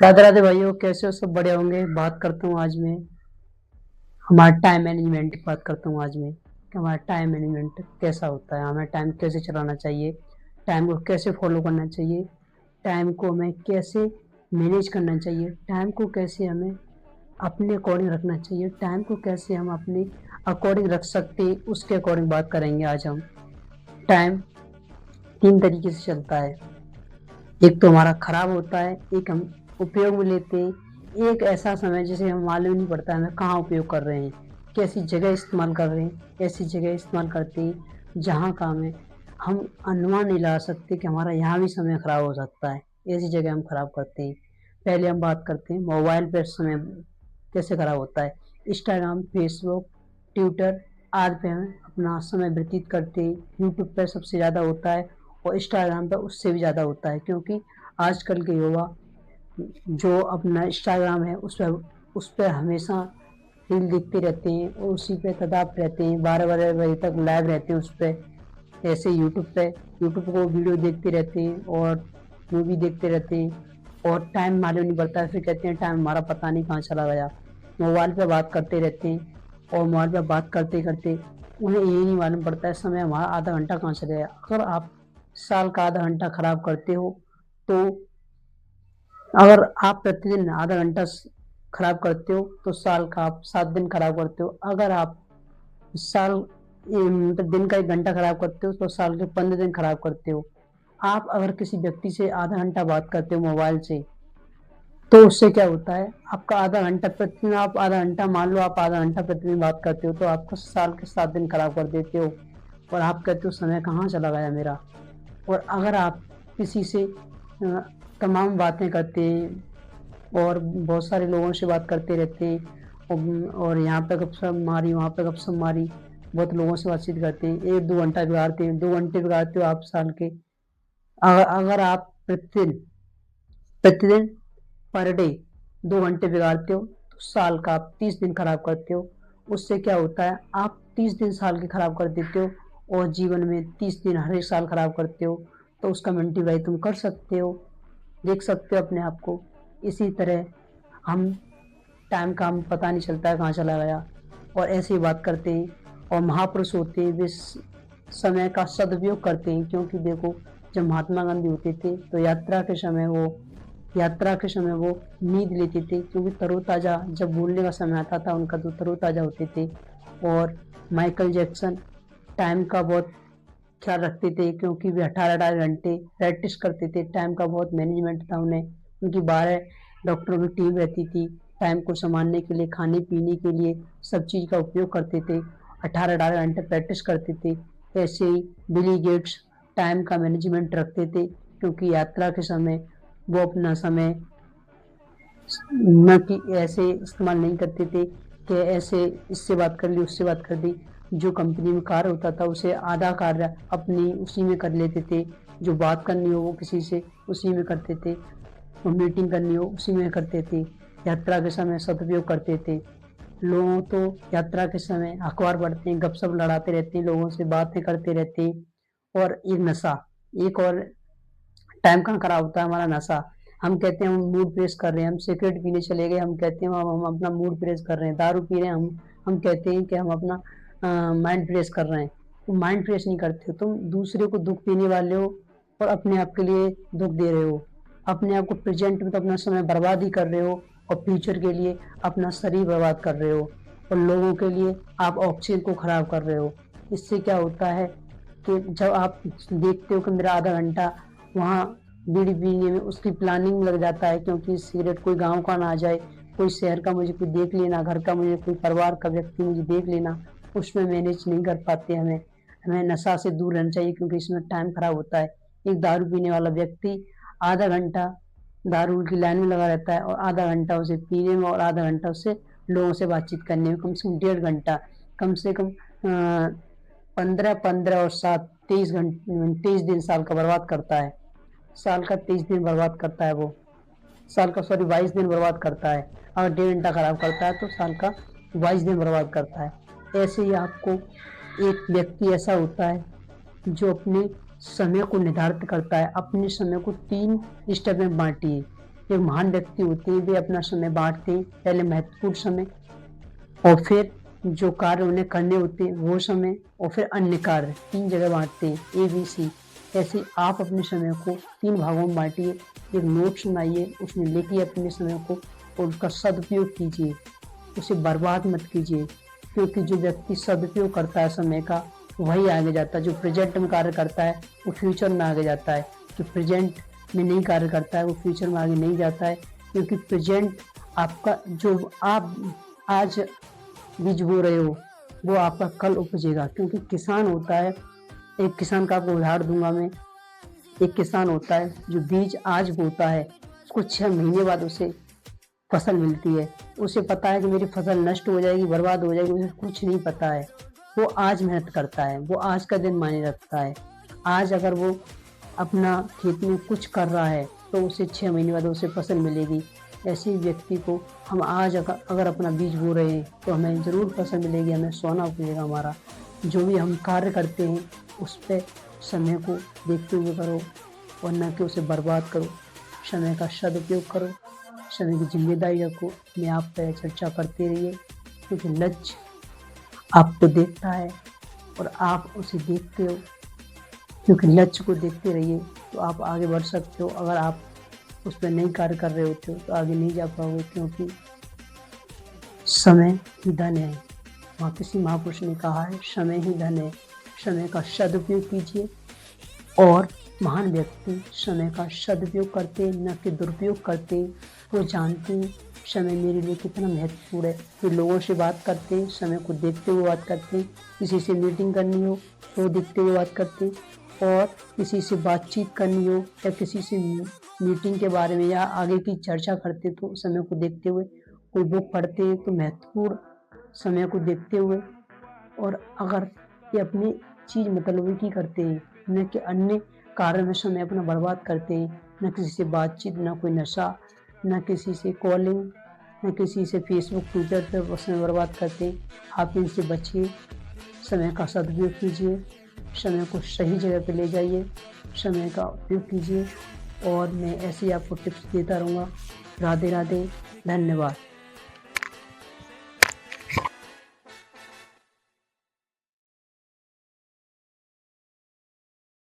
राधे राधे भाइयों, कैसे हो? सब बढ़िया होंगे। बात करता हूँ आज मैं हमारा टाइम मैनेजमेंट की बात करता हूँ आज मैं कि हमारा टाइम मैनेजमेंट कैसा होता है, हमें टाइम कैसे चलाना चाहिए, टाइम को कैसे फॉलो करना चाहिए, टाइम को हमें कैसे मैनेज करना चाहिए, टाइम को कैसे हमें अपने अकॉर्डिंग रखना चाहिए, टाइम को कैसे हम अपने अकॉर्डिंग रख सकते हैं, उसके अकॉर्डिंग बात करेंगे आज हम। टाइम तीन तरीके से चलता है। एक तो हमारा खराब होता है, एक हम उपयोग में लेते हैं, एक ऐसा समय जिसे हम मालूम नहीं पड़ता हमें कहाँ उपयोग कर रहे हैं, कैसी जगह इस्तेमाल कर रहे हैं, ऐसी जगह इस्तेमाल करते हैं जहाँ का हमें हम अनुमान नहीं लगा सकते कि हमारा यहाँ भी समय खराब हो सकता है। ऐसी जगह हम खराब करते हैं। पहले हम बात करते हैं मोबाइल पर समय कैसे खराब होता है। इंस्टाग्राम, फेसबुक, ट्विटर आदि पे हम अपना समय व्यतीत करते हैं। यूट्यूब पर सबसे ज़्यादा होता है और इंस्टाग्राम पर उससे भी ज़्यादा होता है, क्योंकि आजकल के युवा जो अपना इंस्टाग्राम है उस पर हमेशा रील देखते रहते हैं और उसी पे तदाप रहते हैं, 12-12 बजे तक लाइव रहते हैं उस पर। ऐसे यूट्यूब को वीडियो देखते रहते हैं और मूवी देखते रहते हैं और टाइम मालूम नहीं पड़ता है। फिर कहते हैं टाइम हमारा पता नहीं कहाँ चला गया। मोबाइल पे बात करते रहते हैं और मोबाइल पे बात करते करते उन्हें यही नहीं मालूम पड़ता है समय हमारा आधा घंटा कहाँ चला गया। अगर आप साल का आधा घंटा खराब करते हो तो अगर आप प्रतिदिन आधा घंटा खराब करते हो तो साल का आप 7 दिन खराब करते हो। अगर आप साल मतलब दिन का 1 घंटा खराब करते हो तो साल के 15 दिन खराब करते हो। आप अगर किसी व्यक्ति से आधा घंटा बात करते हो मोबाइल से, तो उससे क्या होता है, आपका आधा घंटा प्रतिदिन, आप आधा घंटा मान लो, आप आधा घंटा प्रतिदिन बात करते हो तो आपका साल के 7 दिन खराब कर देते हो और आप कहते हो समय कहाँ चला गया मेरा। और अगर आप किसी से तमाम बातें करते हैं और बहुत सारे लोगों से बात करते रहते हैं और यहाँ पे गपशप मारी, वहाँ पे गपशप मारी, बहुत लोगों से बातचीत करते हैं, 1-2 घंटा बिगाड़ते हैं, 2 घंटे बिगाड़ते हो आप साल के। अगर आप प्रतिदिन प्रतिदिन पर डे 2 घंटे बिगाड़ते हो तो साल का आप 30 दिन खराब करते हो। उससे क्या होता है, आप 30 दिन साल के खराब कर देते हो और जीवन में 30 दिन हर एक साल खराब करते हो। तो उसका मल्टीप्लाई तुम कर सकते हो, देख सकते हो अपने आप को। इसी तरह हम टाइम का हम पता नहीं चलता है कहाँ चला गया और ऐसे ही बात करते हैं। और महापुरुष होते हैं वे समय का सदुपयोग करते हैं, क्योंकि देखो, जब महात्मा गांधी होते थे तो यात्रा के समय वो नींद लेते थे, क्योंकि तरोताजा जब बोलने का समय आता था उनका तो तरोताजा होते थे। और माइकल जैक्सन टाइम का बहुत ख्याल रखते थे, क्योंकि वे 18-18 घंटे प्रैक्टिस करते थे। टाइम का बहुत मैनेजमेंट था उन्हें। उनकी 12 डॉक्टरों की टीम रहती थी टाइम को संभालने के लिए, खाने पीने के लिए सब चीज़ का उपयोग करते थे, 18-18 घंटे प्रैक्टिस करते थे। ऐसे ही बिली गेट्स टाइम का मैनेजमेंट रखते थे, क्योंकि यात्रा के समय वो अपना समय न कि ऐसे इस्तेमाल नहीं करते थे कि ऐसे इससे बात कर ली, उससे बात कर दी। जो कंपनी में कार्य होता था उसे आधा कार्य अपनी उसी में कर लेते थे, जो बात करनी हो वो किसी से उसी में करते थे, और मीटिंग करनी हो उसी में करते थे। यात्रा के समय सदुपयोग करते थे। लोग तो यात्रा के समय अखबार पढ़ते हैं, गपशप लड़ाते रहते हैं, लोगों से बातें करते रहते हैं। और एक नशा, एक और टाइम कहाँ खराब होता है, हमारा नशा। हम कहते हैं हम मूड फ्रेश कर रहे हैं, हम सिगरेट पीने चले गए, हम कहते हैं हम अपना मूड फ्रेश कर रहे हैं, दारू पी रहे हैं, हम कहते हैं कि हम अपना माइंड फ्रेश कर रहे हैं। तो माइंड फ्रेश नहीं करते हो, तुम दूसरे को दुख देने वाले हो और अपने आप के लिए दुख दे रहे हो। अपने आप को प्रेजेंट में तो अपना समय बर्बाद ही कर रहे हो और फ्यूचर के लिए अपना शरीर बर्बाद कर रहे हो और लोगों के लिए आप ऑक्सीजन को खराब कर रहे हो। इससे क्या होता है कि जब आप देखते हो कि मेरा आधा घंटा वहाँ बीड़ी पीने में उसकी प्लानिंग लग जाता है, क्योंकि सिगरेट कोई गांव का ना आ जाए, कोई शहर का मुझे कोई देख लेना, घर का मुझे कोई परिवार का व्यक्ति मुझे देख लेना, उसमें मैनेज नहीं कर पाते। हमें हमें नशा से दूर रहना चाहिए, क्योंकि इसमें टाइम खराब होता है। एक दारू पीने वाला व्यक्ति आधा घंटा दारू की लाइन में लगा रहता है और आधा घंटा उसे पीने में और आधा घंटा उससे लोगों से बातचीत करने में, कम से कम 1.5 घंटा, कम से कम 15-15 और 7 23 घंटे 23 दिन साल का बर्बाद करता है। साल का 23 दिन बर्बाद करता है वो, साल का सॉरी 22 दिन बर्बाद करता है। अगर 1.5 घंटा खराब करता है तो साल का 22 दिन बर्बाद करता है। ऐसे ही आपको एक व्यक्ति ऐसा होता है जो अपने समय को निर्धारित करता है। अपने समय को 3 स्टेप में बांटिए। एक महान व्यक्ति होते हैं, वे अपना समय बाँटते हैं, पहले महत्वपूर्ण समय और फिर जो कार्य उन्हें करने होते हैं वो समय और फिर अन्य कार्य, 3 जगह बाँटते हैं, ABC। ऐसे आप अपने समय को 3 भागों में बाँटिए, एक नोट्स बनाइए, उसमें लिखिए अपने समय को और उसका सदुपयोग कीजिए, उसे बर्बाद मत कीजिए, क्योंकि जो व्यक्ति सदुपयोग करता है समय का, वही आगे जाता है। जो प्रेज़ेंट में कार्य करता है, वो फ्यूचर में आगे जाता है। जो प्रेज़ेंट में नहीं कार्य करता है, वो फ्यूचर में आगे नहीं जाता है, क्योंकि प्रेज़ेंट आपका जो आप आज बीज बो रहे हो, वो आपका कल उपजेगा। क्योंकि किसान होता है, एक किसान का आपको उदाहरण दूँगा मैं। एक किसान होता है जो बीज आज बोता है, उसको 6 महीने बाद उसे फसल मिलती है। उसे पता है कि मेरी फसल नष्ट हो जाएगी, बर्बाद हो जाएगी, उसे कुछ नहीं पता है। वो आज मेहनत करता है, वो आज का दिन मायने रखता है। आज अगर वो अपना खेत में कुछ कर रहा है, तो उसे 6 महीने बाद उसे फसल मिलेगी। ऐसे ही व्यक्ति को हम आज अगर अपना बीज बो रहे हैं, तो हमें ज़रूर फसल मिलेगी, हमें सोना उपजेगा हमारा। जो भी हम कार्य करते हैं, उस पे समय को देखते हुए करो और ना कि उसे बर्बाद करो। समय का सदुपयोग करो, समय की ज़िम्मेदारी रखो। मैं आप पे चर्चा करते रहिए, क्योंकि लक्ष्य आपको देखता है और आप उसे देखते हो। क्योंकि लक्ष्य को देखते रहिए तो आप आगे बढ़ सकते हो। अगर आप उस पर नहीं कार्य कर रहे होते हो तो आगे नहीं जा पाओगे, क्योंकि समय ही धन है। वहाँ किसी महापुरुष ने कहा है, समय ही धन है। समय का सदुपयोग कीजिए। और महान व्यक्ति समय का सदुपयोग करते, न कि दुरुपयोग करते। वो जानते हैं समय मेरे लिए कितना महत्वपूर्ण है। फिर लोगों से बात करते हैं, समय को देखते हुए बात करते हैं। किसी से मीटिंग करनी हो तो देखते हुए बात करते हैं, और किसी से बातचीत करनी हो या किसी से मीटिंग के बारे में या आगे की चर्चा करते तो समय को देखते हुए। कोई बुक पढ़ते हैं तो महत्वपूर्ण समय को देखते हुए। और अगर ये अपनी चीज़ मतलबी की करते हैं, न कि अन्य कार्य में समय अपना बर्बाद करते हैं, न किसी से बातचीत, न कोई नशा, न किसी से कॉलिंग, न किसी से फेसबुक ट्विटर पर समय बर्बाद करते हैं, आप इनसे बचिए। समय का सदुपयोग कीजिए, समय को सही जगह पे ले जाइए, समय का उपयोग कीजिए। और मैं ऐसे ही आपको टिप्स देता रहूँगा। राधे राधे, धन्यवाद।